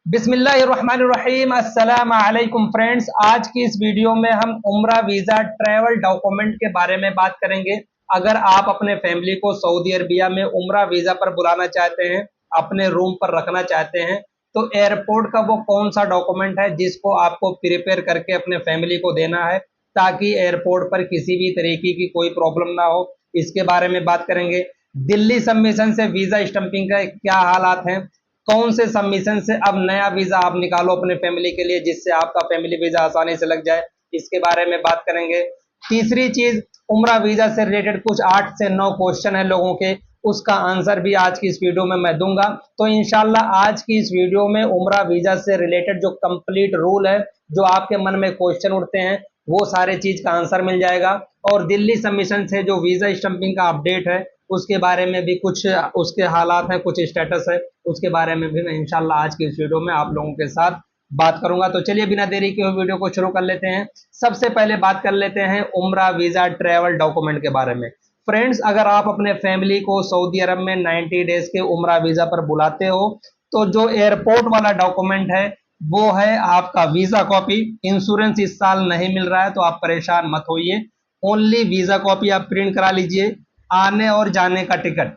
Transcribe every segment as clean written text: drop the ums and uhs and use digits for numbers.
बिस्मिल्लाहिर्रहमानिर्रहीम। अस्सलाम वालेकुम फ्रेंड्स, आज की इस वीडियो में हम उम्रा वीज़ा ट्रैवल डॉक्यूमेंट के बारे में बात करेंगे। अगर आप अपने फैमिली को सऊदी अरबिया में उम्रा वीज़ा पर बुलाना चाहते हैं, अपने रूम पर रखना चाहते हैं, तो एयरपोर्ट का वो कौन सा डॉक्यूमेंट है जिसको आपको प्रिपेयर करके अपने फैमिली को देना है ताकि एयरपोर्ट पर किसी भी तरीके की कोई प्रॉब्लम ना हो, इसके बारे में बात करेंगे। दिल्ली सबमिशन से वीज़ा स्टंपिंग का क्या हालात हैं, कौन से सबमिशन से अब नया वीजा आप निकालो अपने फैमिली के लिए जिससे आपका फैमिली वीजा आसानी से लग जाए, इसके बारे में बात करेंगे। तीसरी चीज, उम्रा वीजा से रिलेटेड कुछ 8 से 9 क्वेश्चन है लोगों के, उसका आंसर भी आज की इस वीडियो में मैं दूंगा। तो इंशाल्लाह आज की इस वीडियो में उम्रा वीजा से रिलेटेड जो कंप्लीट रूल है, जो आपके मन में क्वेश्चन उठते हैं, वो सारे चीज का आंसर मिल जाएगा। और दिल्ली सबमिशन से जो वीजा स्टंपिंग का अपडेट है उसके बारे में भी कुछ उसके हालात हैं, कुछ स्टेटस है, उसके बारे में भी मैं इंशाल्लाह आज की इस वीडियो में आप लोगों के साथ बात करूंगा। तो चलिए बिना देरी के वीडियो को शुरू कर लेते हैं। सबसे पहले बात कर लेते हैं उम्रा वीजा ट्रैवल डॉक्यूमेंट के बारे में। फ्रेंड्स, अगर आप अपने फैमिली को सऊदी अरब में 90 डेज के उम्रा वीजा पर बुलाते हो तो जो एयरपोर्ट वाला डॉक्यूमेंट है वो है आपका वीजा कॉपी। इंश्योरेंस इस साल नहीं मिल रहा है तो आप परेशान मत होइए, ओनली वीजा कॉपी आप प्रिंट करा लीजिए। आने और जाने का टिकट,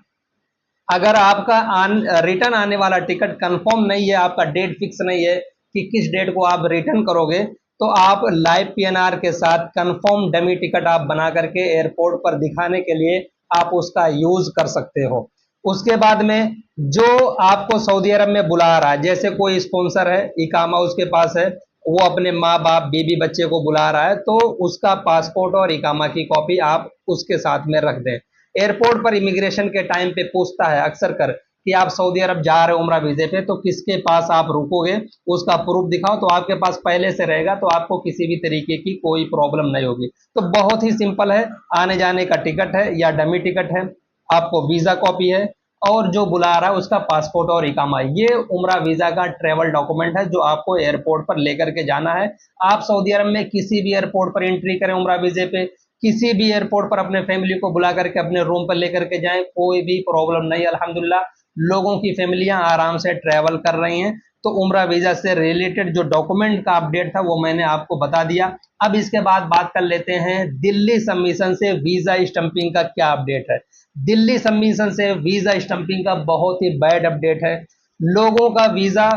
अगर आपका रिटर्न आने वाला टिकट कंफर्म नहीं है, आपका डेट फिक्स नहीं है कि किस डेट को आप रिटर्न करोगे, तो आप लाइव पीएनआर के साथ कंफर्म डमी टिकट आप बना करके एयरपोर्ट पर दिखाने के लिए आप उसका यूज कर सकते हो। उसके बाद में जो आपको सऊदी अरब में बुला रहा है, जैसे कोई स्पॉन्सर है, इकामा उसके पास है, वो अपने माँ बाप बीबी बच्चे को बुला रहा है, तो उसका पासपोर्ट और इकामा की कॉपी आप उसके साथ में रख दें। एयरपोर्ट पर इमिग्रेशन के टाइम पे पूछता है अक्सर कर कि आप सऊदी अरब जा रहे हो उम्रा वीजे पे, तो किसके पास आप रुकोगे, उसका प्रूफ दिखाओ। तो आपके पास पहले से रहेगा तो आपको किसी भी तरीके की कोई प्रॉब्लम नहीं होगी। तो बहुत ही सिंपल है, आने जाने का टिकट है या डमी टिकट है, आपको वीजा कॉपी है, और जो बुला रहा है उसका पासपोर्ट और इकामा, ये उम्रा वीजा का ट्रेवल डॉक्यूमेंट है जो आपको एयरपोर्ट पर लेकर के जाना है। आप सऊदी अरब में किसी भी एयरपोर्ट पर एंट्री करें उम्रा वीजे पे, किसी भी एयरपोर्ट पर अपने फैमिली को बुला करके अपने रूम पर लेकर के जाएं, कोई भी प्रॉब्लम नहीं। अल्हम्दुलिल्लाह लोगों की फैमिलियां आराम से ट्रैवल कर रही हैं। तो उम्रा वीजा से रिलेटेड जो डॉक्यूमेंट का अपडेट था वो मैंने आपको बता दिया। अब इसके बाद बात कर लेते हैं दिल्ली सबमिशन से वीजा स्टंपिंग का क्या अपडेट है। दिल्ली सबमिशन से वीजा स्टंपिंग का बहुत ही बैड अपडेट है। लोगों का वीजा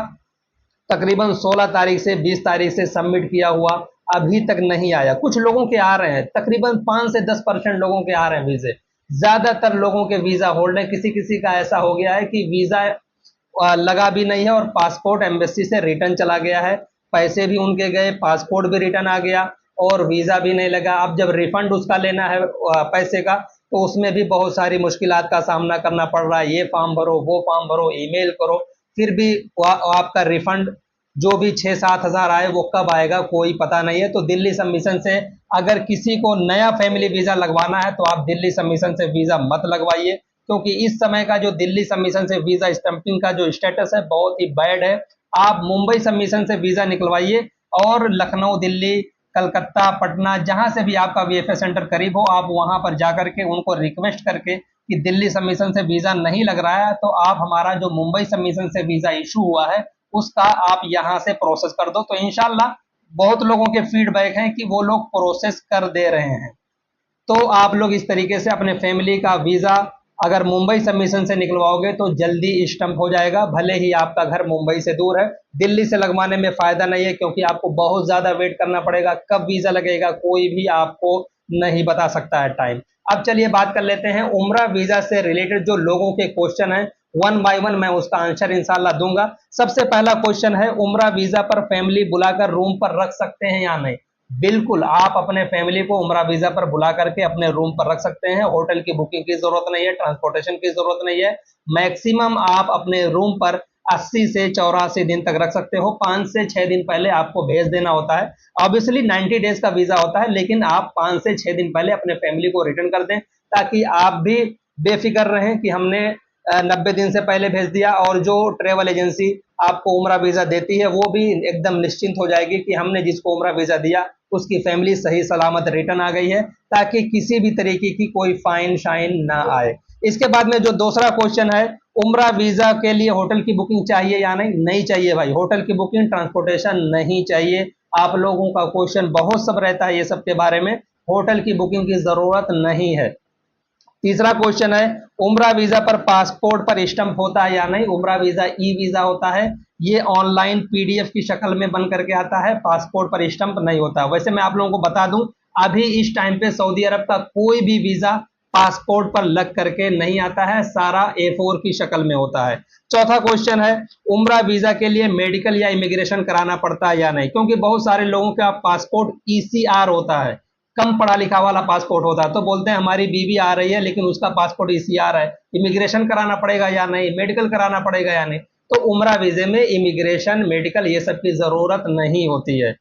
तकरीबन 16 तारीख से 20 तारीख से सबमिट किया हुआ अभी तक नहीं आया। कुछ लोगों के आ रहे हैं, तकरीबन 5 से 10% लोगों के आ रहे हैं वीजे, ज्यादातर लोगों के वीजा होल्ड है। किसी किसी का ऐसा हो गया है कि वीजा लगा भी नहीं है और पासपोर्ट एम्बेसी से रिटर्न चला गया है, पैसे भी उनके गए, पासपोर्ट भी रिटर्न आ गया और वीजा भी नहीं लगा। अब जब रिफंड उसका लेना है पैसे का, तो उसमें भी बहुत सारी मुश्किलात का सामना करना पड़ रहा है। ये फॉर्म भरो, वो फॉर्म भरो, ईमेल करो, फिर भी आपका रिफंड जो भी 6-7 हजार आए वो कब आएगा कोई पता नहीं है। तो दिल्ली सबमिशन से अगर किसी को नया फैमिली वीजा लगवाना है तो आप दिल्ली सबमिशन से वीजा मत लगवाइए, क्योंकि इस समय का जो दिल्ली सबमिशन से वीजा स्टंपिंग का जो स्टेटस है बहुत ही बैड है। आप मुंबई सबमिशन से वीजा निकलवाइए और लखनऊ, दिल्ली, कलकत्ता, पटना, जहां से भी आपका वीएफए सेंटर करीब हो, आप वहां पर जाकर के उनको रिक्वेस्ट करके कि दिल्ली सबमिशन से वीजा नहीं लग रहा है तो आप हमारा जो मुंबई सबमिशन से वीजा इशू हुआ है उसका आप यहां से प्रोसेस कर दो। तो इंशाल्लाह बहुत लोगों के फीडबैक हैं कि वो लोग प्रोसेस कर दे रहे हैं। तो आप लोग इस तरीके से अपने फैमिली का वीजा अगर मुंबई सबमिशन से निकलवाओगे तो जल्दी स्टंप हो जाएगा, भले ही आपका घर मुंबई से दूर है। दिल्ली से लगवाने में फायदा नहीं है क्योंकि आपको बहुत ज्यादा वेट करना पड़ेगा, कब वीजा लगेगा कोई भी आपको नहीं बता सकता है टाइम। अब चलिए बात कर लेते हैं उम्रा वीजा से रिलेटेड जो लोगों के क्वेश्चन है, वन बाय वन मैं उसका आंसर इंशाल्लाह दूंगा। सबसे पहला क्वेश्चन है, उम्रा वीजा पर फैमिली बुलाकर रूम पर रख सकते हैं या नहीं। बिल्कुल, आप अपने फैमिली को उम्रा वीजा पर बुला करके अपने रूम पर रख सकते हैं। होटल की बुकिंग की जरूरत नहीं है, ट्रांसपोर्टेशन की जरूरत नहीं है। मैक्सिमम आप अपने रूम पर 80 से 84 दिन तक रख सकते हो। 5 से 6 दिन पहले आपको भेज देना होता है। ऑब्वियसली 90 डेज का वीजा होता है, लेकिन आप 5 से 6 दिन पहले अपने फैमिली को रिटर्न कर दें ताकि आप भी बेफिक्र रहें कि हमने 90 दिन से पहले भेज दिया, और जो ट्रेवल एजेंसी आपको उम्रा वीजा देती है वो भी एकदम निश्चिंत हो जाएगी कि हमने जिसको उम्रा वीजा दिया उसकी फैमिली सही सलामत रिटर्न आ गई है, ताकि किसी भी तरीके की कोई फाइन शाइन ना आए। इसके बाद में जो दूसरा क्वेश्चन है, उम्रा वीजा के लिए होटल की बुकिंग चाहिए या नहीं? नहीं चाहिए भाई, होटल की बुकिंग, ट्रांसपोर्टेशन नहीं चाहिए। आप लोगों का क्वेश्चन बहुत सब रहता है ये सब के बारे में, होटल की बुकिंग की जरूरत नहीं है। तीसरा क्वेश्चन है, उम्रा वीजा पर पासपोर्ट पर स्टंप होता है या नहीं? उम्रा वीजा ई वीजा होता है, ये ऑनलाइन पीडीएफ की शक्ल में बन करके आता है, पासपोर्ट पर स्टंप नहीं होता। वैसे मैं आप लोगों को बता दूं, अभी इस टाइम पे सऊदी अरब का कोई भी वीजा पासपोर्ट पर लग करके नहीं आता है, सारा A4 की शक्ल में होता है। चौथा क्वेश्चन है, उम्रा वीजा के लिए मेडिकल या इमिग्रेशन कराना पड़ता है या नहीं? क्योंकि बहुत सारे लोगों का पासपोर्ट ECR होता है, कम पढ़ा लिखा वाला पासपोर्ट होता है, तो बोलते हैं हमारी बीवी आ रही है लेकिन उसका पासपोर्ट ECR है, इमिग्रेशन कराना पड़ेगा या नहीं, मेडिकल कराना पड़ेगा या नहीं? तो उम्रा वीजे में इमिग्रेशन, मेडिकल ये सब की जरूरत नहीं होती है।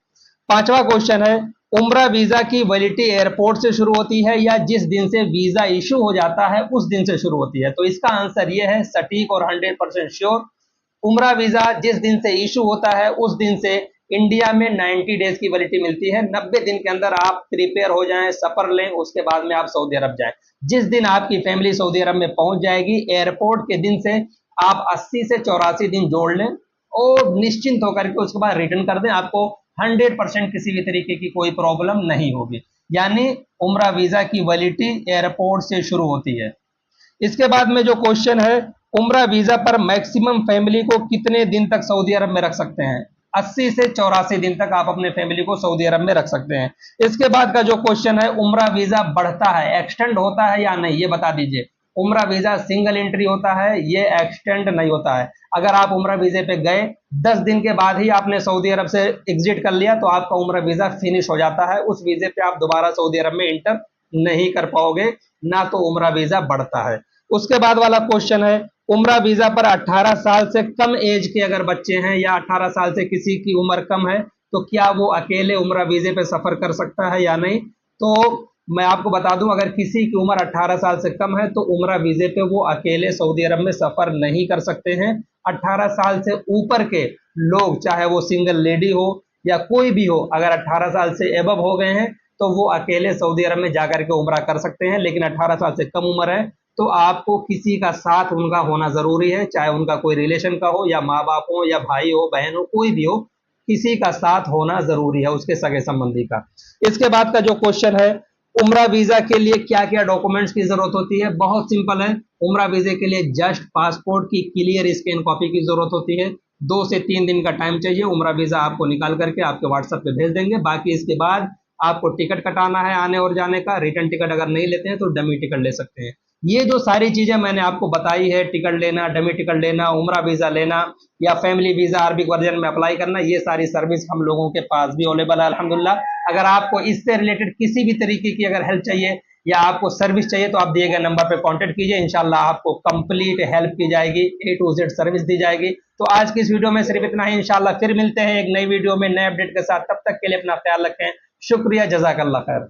पांचवा क्वेश्चन है, उम्रा वीजा की वैलिडिटी एयरपोर्ट से शुरू होती है या जिस दिन से वीजा इशू हो जाता है उस दिन से शुरू होती है? तो इसका आंसर ये है सटीक और 100% श्योर, उम्रा वीजा जिस दिन से इशू होता है उस दिन से इंडिया में 90 डेज की वैलिडिटी मिलती है। 90 दिन के अंदर आप प्रिपेयर हो जाएं, सफर लें, उसके बाद में आप सऊदी अरब जाएं। जिस दिन आपकी फैमिली सऊदी अरब में पहुंच जाएगी, एयरपोर्ट के दिन से आप 80 से 84 दिन जोड़ लें और निश्चिंत होकर के उसके बाद रिटर्न कर दें, आपको 100% किसी भी तरीके की कोई प्रॉब्लम नहीं होगी। यानी उम्रा वीजा की वैलिडिटी एयरपोर्ट से शुरू होती है। इसके बाद में जो क्वेश्चन है, उम्रा वीजा पर मैक्सिमम फैमिली को कितने दिन तक सऊदी अरब में रख सकते हैं? 80 से 84 दिन तक आप अपने फैमिली को सऊदी अरब में रख सकते हैं। इसके बाद का जो क्वेश्चन है, उम्रा वीजा बढ़ता है, एक्सटेंड होता है या नहीं, ये बता दीजिए। उम्रा वीजा सिंगल एंट्री होता है, ये एक्सटेंड नहीं होता है। अगर आप उम्रा वीजे पे गए 10 दिन के बाद ही आपने सऊदी अरब से एग्जिट कर लिया तो आपका उम्रा वीजा फिनिश हो जाता है, उस वीजे पे आप दोबारा सऊदी अरब में इंटर नहीं कर पाओगे, ना तो उम्रा वीजा बढ़ता है। उसके बाद वाला क्वेश्चन है, उम्रा वीजा पर 18 साल से कम एज के अगर बच्चे हैं या 18 साल से किसी की उम्र कम है तो क्या वो अकेले उम्रा वीजे पे सफर कर सकता है या नहीं? तो मैं आपको बता दूं, अगर किसी की उम्र 18 साल से कम है तो उम्रा वीजे पे वो अकेले सऊदी अरब में सफर नहीं कर सकते हैं। 18 साल से ऊपर के लोग, चाहे वो सिंगल लेडी हो या कोई भी हो, अगर 18 साल से एबव हो गए हैं तो वो अकेले सऊदी अरब में जाकर के उम्रा कर सकते हैं। लेकिन 18 साल से कम उम्र है तो आपको किसी का साथ उनका होना जरूरी है, चाहे उनका कोई रिलेशन का हो या माँ बाप हो या भाई हो बहन हो, कोई भी हो, किसी का साथ होना जरूरी है, उसके सगे संबंधी का। इसके बाद का जो क्वेश्चन है, उम्रा वीजा के लिए क्या क्या डॉक्यूमेंट्स की जरूरत होती है? बहुत सिंपल है, उम्रा वीजे के लिए जस्ट पासपोर्ट की क्लियर स्कैन कॉपी की जरूरत होती है। 2 से 3 दिन का टाइम चाहिए, उम्रा वीजा आपको निकाल करके आपके व्हाट्सएप पे भेज देंगे। बाकी इसके बाद आपको टिकट कटाना है आने और जाने का, रिटर्न टिकट अगर नहीं लेते हैं तो डमी टिकट ले सकते हैं। ये जो सारी चीजें मैंने आपको बताई है, टिकट लेना, डमी टिकट लेना, उम्रा वीजा लेना या फैमिली वीजा अरबिक वर्जन में अप्लाई करना, ये सारी सर्विस हम लोगों के पास भी अवेलेबल है अल्हम्दुलिल्लाह। अगर आपको इससे रिलेटेड किसी भी तरीके की अगर हेल्प चाहिए या आपको सर्विस चाहिए तो आप दिए गए नंबर पर कॉन्टेक्ट कीजिए, इंशाल्लाह आपको कंप्लीट हेल्प की जाएगी, A to Z सर्विस दी जाएगी। तो आज की इस वीडियो में सिर्फ इतना ही, इंशाल्लाह फिर मिलते हैं एक नई वीडियो में नए अपडेट के साथ। तब तक के लिए अपना ख्याल रखें, शुक्रिया, जज़ाकल्लाह खैर।